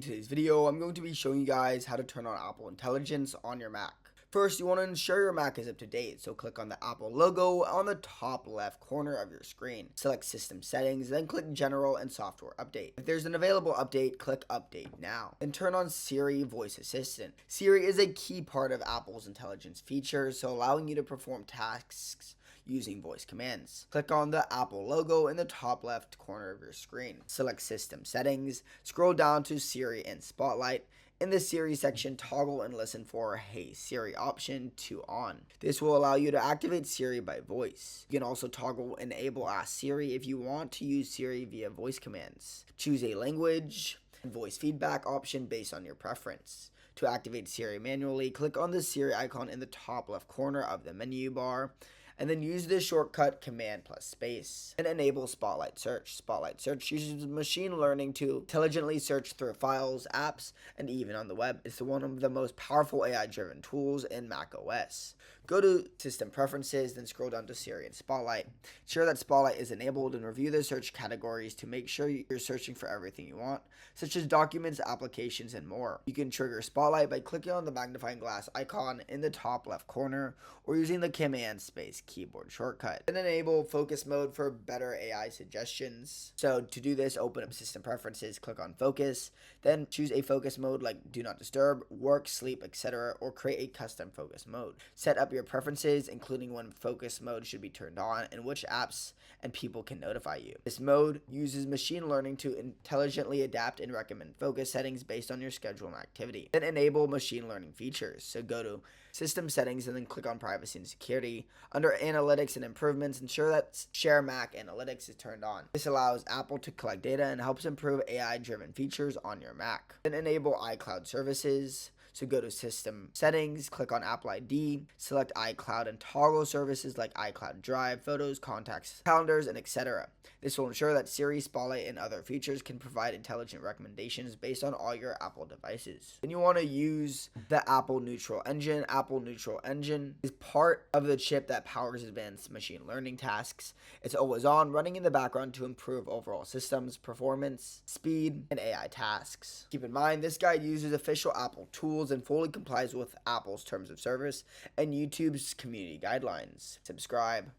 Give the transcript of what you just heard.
today's video, I'm going to be showing you guys how to turn on Apple Intelligence on your Mac. First, you want to ensure your Mac is up to date, so click on the Apple logo on the top left corner of your screen. Select System Settings, then click General and Software Update. If there's an available update, click Update Now. Then turn on Siri Voice Assistant. Siri is a key part of Apple's intelligence features, so allowing you to perform tasks using voice commands. Click on the Apple logo in the top left corner of your screen. Select System Settings, scroll down to Siri and Spotlight. In the Siri section, toggle and listen for Hey Siri option to on. This will allow you to activate Siri by voice. You can also toggle Enable Ask Siri if you want to use Siri via voice commands. Choose a language and voice feedback option based on your preference. To activate Siri manually, click on the Siri icon in the top left corner of the menu bar, and then use the shortcut Command plus space and enable Spotlight Search. Spotlight Search uses machine learning to intelligently search through files, apps, and even on the web. It's one of the most powerful AI-driven tools in macOS. Go to System Preferences, then scroll down to Siri and Spotlight. Ensure that Spotlight is enabled and review the search categories to make sure you're searching for everything you want, such as documents, applications, and more. You can trigger Spotlight by clicking on the magnifying glass icon in the top left corner or using the Command space keyboard shortcut. Then enable Focus Mode for better AI suggestions. So to do this, open up System Preferences, click on Focus, then choose a focus mode like Do Not Disturb, Work, Sleep, etc., or create a custom focus mode. Set up your preferences, including when focus mode should be turned on and which apps and people can notify you. This mode uses machine learning to intelligently adapt and recommend focus settings based on your schedule and activity. Then enable machine learning features. So go to System Settings and then click on Privacy and Security. Under Analytics and Improvements, ensure that Share Mac Analytics is turned on. This allows Apple to collect data and helps improve AI-driven features on your Mac. Then enable iCloud services. So go to System Settings, click on Apple ID, select iCloud and toggle services like iCloud Drive, Photos, Contacts, Calendars, and etc. This will ensure that Siri, Spotlight, and other features can provide intelligent recommendations based on all your Apple devices. Then you want to use the Apple Neutral Engine. Apple Neutral Engine is part of the chip that powers advanced machine learning tasks. It's always on, running in the background to improve overall systems, performance, speed, and AI tasks. Keep in mind, this guide uses official Apple tools and fully complies with Apple's terms of service and YouTube's community guidelines. Subscribe.